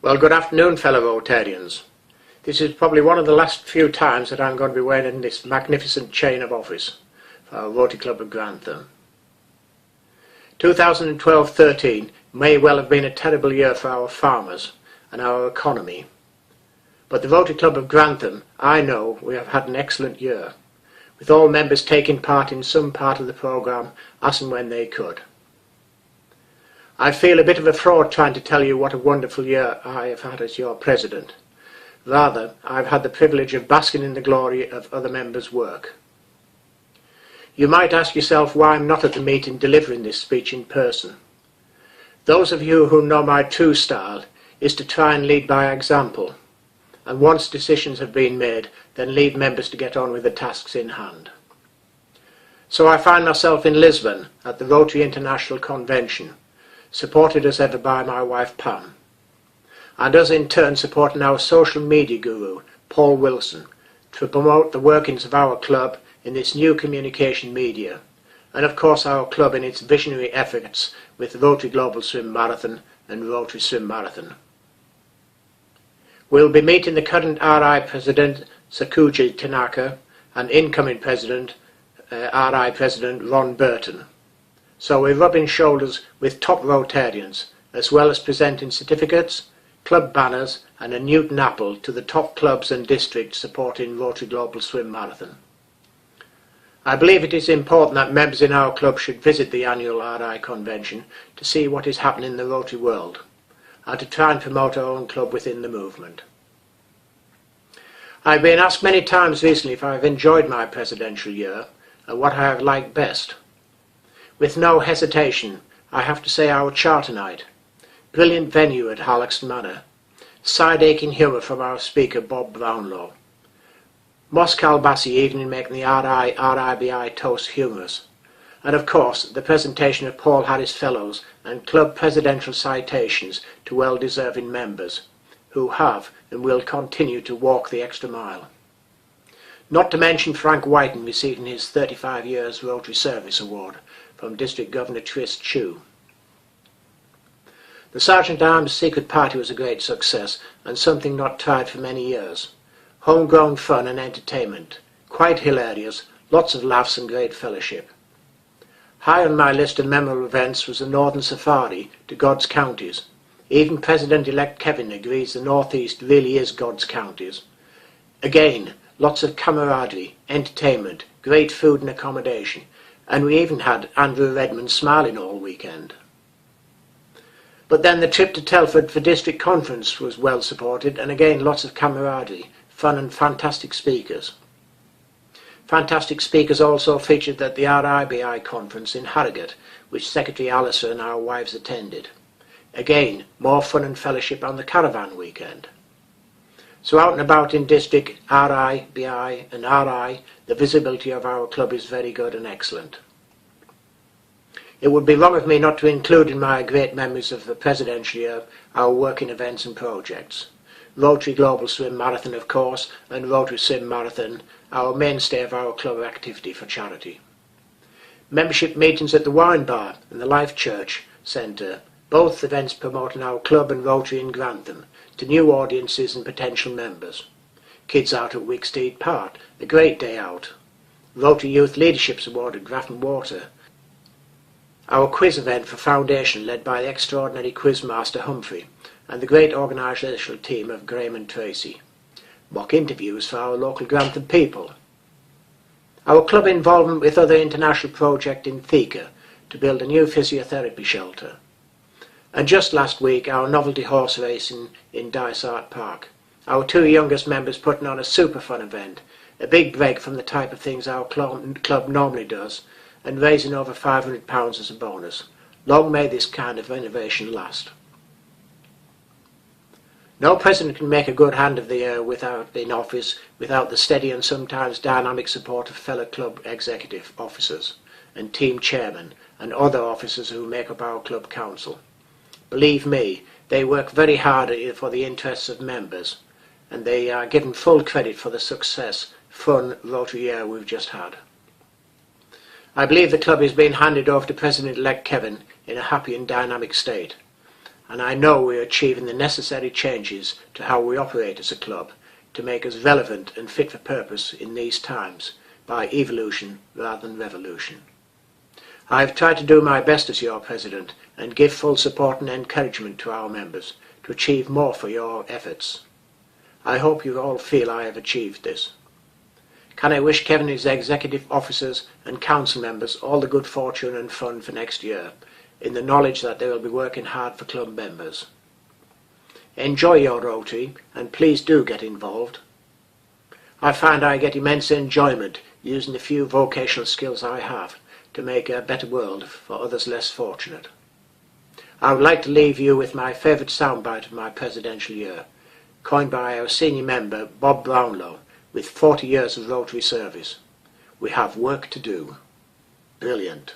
Well, good afternoon, fellow Rotarians. This is probably one of the last few times that I'm going to be wearing this magnificent chain of office for our Rotary Club of Grantham. 2012-13 may well have been a terrible year for our farmers and our economy, but the Rotary Club of Grantham, I know we have had an excellent year, with all members taking part in some part of the programme as and when they could. I feel a bit of a fraud trying to tell you what a wonderful year I have had as your president. Rather, I've had the privilege of basking in the glory of other members' work. You might ask yourself why I'm not at the meeting delivering this speech in person. Those of you who know my true style is to try and lead by example, and once decisions have been made, then leave members to get on with the tasks in hand. So I find myself in Lisbon at the Rotary International Convention, supported as ever by my wife Pam, and us in turn supporting our social media guru Paul Wilson to promote the workings of our club in this new communication media, and of course our club in its visionary efforts with the Rotary Global Swim Marathon and Rotary Swim Marathon. We'll be meeting the current RI President Sakuchi Tanaka and incoming President RI President Ron Burton. So we're rubbing shoulders with top Rotarians, as well as presenting certificates, club banners and a Newton apple to the top clubs and districts supporting Rotary Global Swim Marathon. I believe it is important that members in our club should visit the annual RI convention to see what is happening in the Rotary world, and to try and promote our own club within the movement. I've been asked many times recently if I've enjoyed my presidential year and what I have liked best. With no hesitation, I have to say our charter night, brilliant venue at Harlaxton Manor, side-aching humour from our speaker Bob Brownlow, Moss Kalbasi evening making the RIBI toast humorous, and of course the presentation of Paul Harris Fellows and club presidential citations to well-deserving members, who have and will continue to walk the extra mile. Not to mention Frank Whiten receiving his 35 years Rotary Service Award from District Governor Tris Chu. The Sergeant Arms Secret Party was a great success and something not tried for many years. Homegrown fun and entertainment, quite hilarious, lots of laughs and great fellowship. High on my list of memorable events was the Northern Safari to God's Counties. Even President-elect Kevin agrees the North East really is God's Counties. Again, lots of camaraderie, entertainment, great food and accommodation, and we even had Andrew Redmond smiling all weekend. But then the trip to Telford for district conference was well supported, and again lots of camaraderie, fun and fantastic speakers. Fantastic speakers also featured at the RIBI conference in Harrogate, which Secretary Alistair and our wives attended. Again, more fun and fellowship on the caravan weekend. So out and about in district, RI, BI and RI, the visibility of our club is very good and excellent. It would be wrong of me not to include in my great memories of the presidential year our working events and projects. Rotary Global Swim Marathon, of course, and Rotary Swim Marathon, our mainstay of our club activity for charity. Membership meetings at the Wine Bar and the Life Church Centre, both events promoting our club and Rotary in Grantham to new audiences and potential members. Kids out at Wicksteed Park, a great day out. Rotary Youth Leadership's Award at Grafton Water. Our quiz event for Foundation led by the extraordinary quizmaster Humphrey and the great organisational team of Graham and Tracy. Mock interviews for our local Grantham people. Our club involvement with other international project in Thika to build a new physiotherapy shelter. And just last week our novelty horse racing in Dysart Park. Our two youngest members putting on a super fun event, a big break from the type of things our club normally does, and raising over £500 as a bonus. Long may this kind of innovation last. No president can make a good hand of the year in office without the steady and sometimes dynamic support of fellow club executive officers and team chairmen and other officers who make up our club council. Believe me, they work very hard for the interests of members, and they are given full credit for the success, fun Rotary year we've just had. I believe the club is being handed over to President-elect Kevin in a happy and dynamic state. and I know we are achieving the necessary changes to how we operate as a club to make us relevant and fit for purpose in these times by evolution rather than revolution. I have tried to do my best as your president and give full support and encouragement to our members to achieve more for your efforts. I hope you all feel I have achieved this. Can I wish Kevin and his executive officers and council members all the good fortune and fun for next year, in the knowledge that they will be working hard for club members. Enjoy your Rotary and please do get involved. I find I get immense enjoyment using the few vocational skills I have to make a better world for others less fortunate. I would like to leave you with my favourite soundbite of my presidential year, coined by our senior member Bob Brownlow with 40 years of Rotary service. We have work to do. Brilliant.